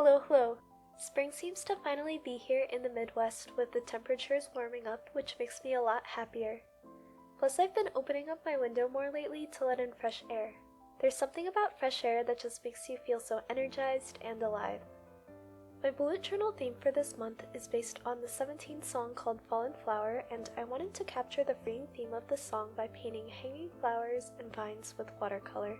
Hello, hello! Spring seems to finally be here in the Midwest with the temperatures warming up, which makes me a lot happier. Plus, I've been opening up my window more lately to let in fresh air. There's something about fresh air that just makes you feel so energized and alive. My bullet journal theme for this month is based on the 17th song called Fallin, and I wanted to capture the freeing theme of the song by painting hanging flowers and vines with watercolor.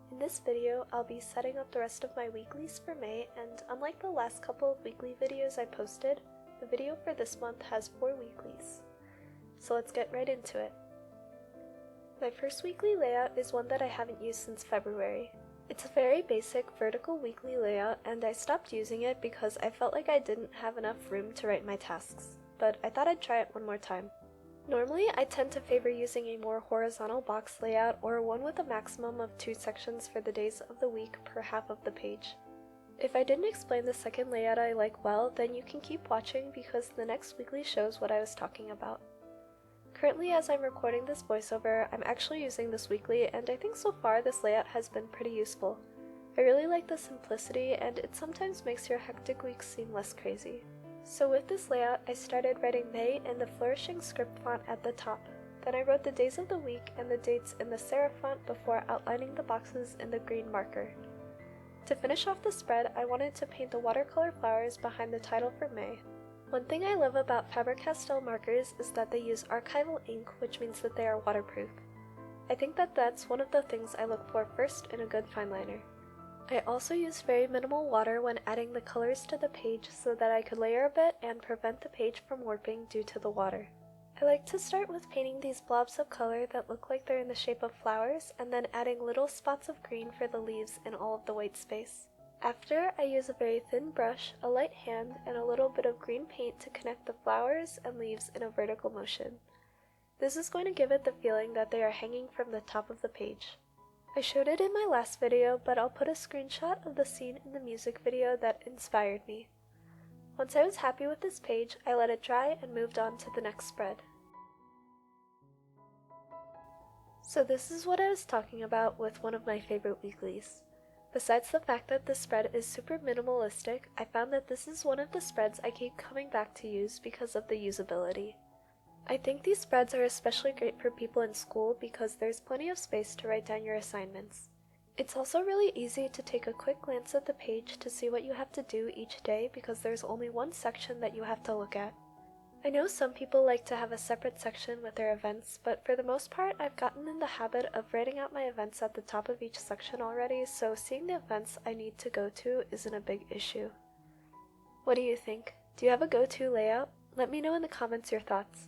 In this video, I'll be setting up the rest of my weeklies for May, and unlike the last couple of weekly videos I posted, the video for this month has 4 weeklies. So let's get right into it. My first weekly layout is one that I haven't used since February. It's a very basic vertical weekly layout, and I stopped using it because I felt like I didn't have enough room to write my tasks, but I thought I'd try it one more time. Normally, I tend to favor using a more horizontal box layout or one with a maximum of 2 sections for the days of the week per half of the page. If I didn't explain the second layout I like well, then you can keep watching because the next weekly shows what I was talking about. Currently, as I'm recording this voiceover, I'm actually using this weekly, and I think so far this layout has been pretty useful. I really like the simplicity, and it sometimes makes your hectic weeks seem less crazy. So with this layout, I started writing May in the flourishing script font at the top. Then I wrote the days of the week and the dates in the serif font before outlining the boxes in the green marker. To finish off the spread, I wanted to paint the watercolor flowers behind the title for May. One thing I love about Faber-Castell markers is that they use archival ink, which means that they are waterproof. I think that that's one of the things I look for first in a good fineliner. I also used very minimal water when adding the colors to the page so that I could layer a bit and prevent the page from warping due to the water. I like to start with painting these blobs of color that look like they're in the shape of flowers, and then adding little spots of green for the leaves in all of the white space. After, I use a very thin brush, a light hand, and a little bit of green paint to connect the flowers and leaves in a vertical motion. This is going to give it the feeling that they are hanging from the top of the page. I showed it in my last video, but I'll put a screenshot of the scene in the music video that inspired me. Once I was happy with this page, I let it dry and moved on to the next spread. So this is what I was talking about with one of my favorite weeklies. Besides the fact that this spread is super minimalistic, I found that this is one of the spreads I keep coming back to use because of the usability. I think these spreads are especially great for people in school because there's plenty of space to write down your assignments. It's also really easy to take a quick glance at the page to see what you have to do each day because there's only one section that you have to look at. I know some people like to have a separate section with their events, but for the most part I've gotten in the habit of writing out my events at the top of each section already, so seeing the events I need to go to isn't a big issue. What do you think? Do you have a go-to layout? Let me know in the comments your thoughts.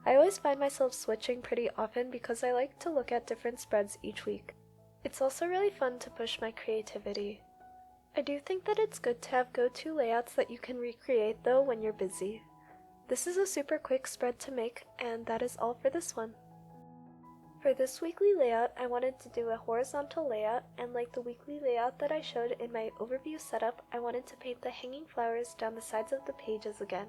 I always find myself switching pretty often because I like to look at different spreads each week. It's also really fun to push my creativity. I do think that it's good to have go-to layouts that you can recreate though when you're busy. This is a super quick spread to make, and that is all for this one. For this weekly layout, I wanted to do a horizontal layout, and like the weekly layout that I showed in my overview setup, I wanted to paint the hanging flowers down the sides of the pages again.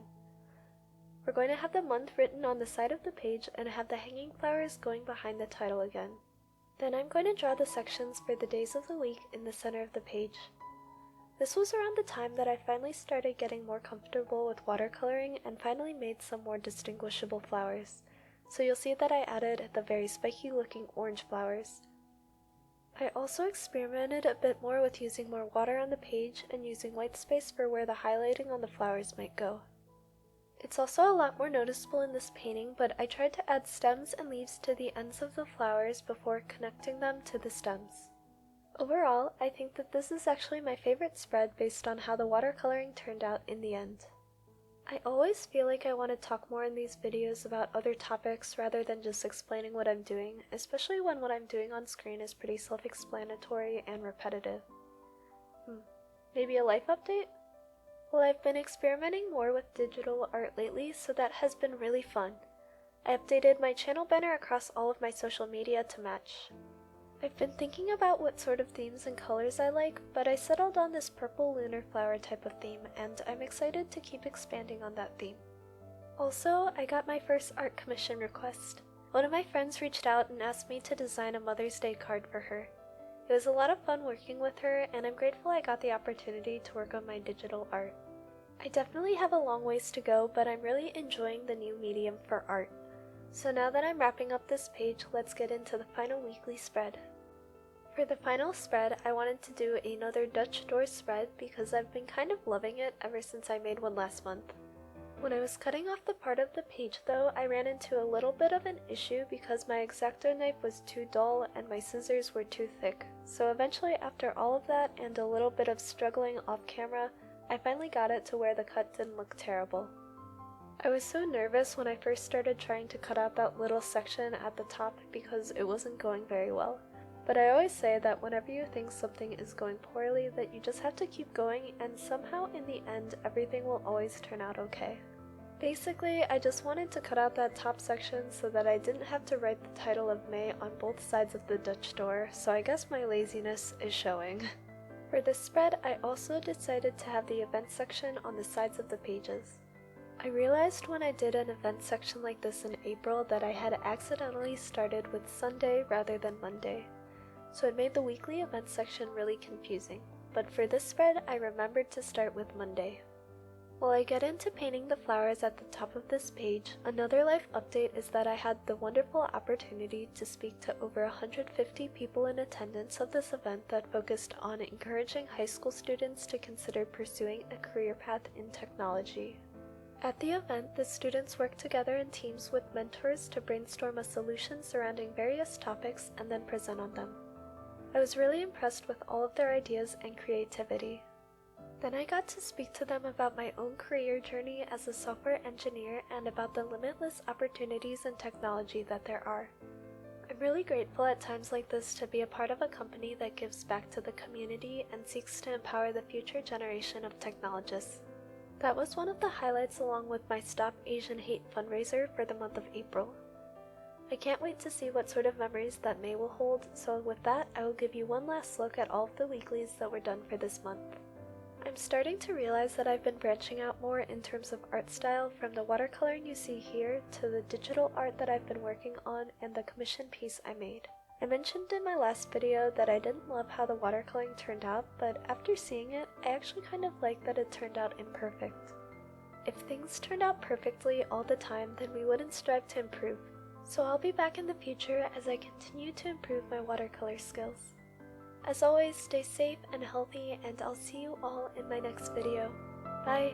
We're going to have the month written on the side of the page and have the hanging flowers going behind the title again. Then I'm going to draw the sections for the days of the week in the center of the page. This was around the time that I finally started getting more comfortable with watercoloring and finally made some more distinguishable flowers, so you'll see that I added the very spiky looking orange flowers. I also experimented a bit more with using more water on the page and using white space for where the highlighting on the flowers might go. It's also a lot more noticeable in this painting, but I tried to add stems and leaves to the ends of the flowers before connecting them to the stems. Overall, I think that this is actually my favorite spread based on how the watercoloring turned out in the end. I always feel like I want to talk more in these videos about other topics rather than just explaining what I'm doing, especially when what I'm doing on screen is pretty self-explanatory and repetitive. Maybe a life update? Well, I've been experimenting more with digital art lately, so that has been really fun. I updated my channel banner across all of my social media to match. I've been thinking about what sort of themes and colors I like, but I settled on this purple lunar flower type of theme, and I'm excited to keep expanding on that theme. Also, I got my first art commission request. One of my friends reached out and asked me to design a Mother's Day card for her. It was a lot of fun working with her, and I'm grateful I got the opportunity to work on my digital art. I definitely have a long ways to go, but I'm really enjoying the new medium for art. So now that I'm wrapping up this page, let's get into the final weekly spread. For the final spread, I wanted to do another Dutch door spread because I've been kind of loving it ever since I made one last month. When I was cutting off the part of the page though, I ran into a little bit of an issue because my X-Acto knife was too dull and my scissors were too thick. So eventually, after all of that and a little bit of struggling off camera, I finally got it to where the cut didn't look terrible. I was so nervous when I first started trying to cut out that little section at the top because it wasn't going very well. But I always say that whenever you think something is going poorly, that you just have to keep going, and somehow in the end everything will always turn out okay. Basically, I just wanted to cut out that top section so that I didn't have to write the title of May on both sides of the Dutch door, so I guess my laziness is showing. For this spread, I also decided to have the event section on the sides of the pages. I realized when I did an event section like this in April that I had accidentally started with Sunday rather than Monday, so it made the weekly event section really confusing. But for this spread, I remembered to start with Monday. While I get into painting the flowers at the top of this page, another life update is that I had the wonderful opportunity to speak to over 150 people in attendance of this event that focused on encouraging high school students to consider pursuing a career path in technology. At the event, the students worked together in teams with mentors to brainstorm a solution surrounding various topics and then present on them. I was really impressed with all of their ideas and creativity. Then I got to speak to them about my own career journey as a software engineer and about the limitless opportunities in technology that there are. I'm really grateful at times like this to be a part of a company that gives back to the community and seeks to empower the future generation of technologists. That was one of the highlights along with my Stop Asian Hate fundraiser for the month of April. I can't wait to see what sort of memories that May will hold, so with that, I will give you one last look at all of the weeklies that were done for this month. I'm starting to realize that I've been branching out more in terms of art style, from the watercoloring you see here to the digital art that I've been working on and the commission piece I made. I mentioned in my last video that I didn't love how the watercoloring turned out, but after seeing it, I actually kind of like that it turned out imperfect. If things turned out perfectly all the time, then we wouldn't strive to improve. So I'll be back in the future as I continue to improve my watercolor skills. As always, stay safe and healthy, and I'll see you all in my next video. Bye!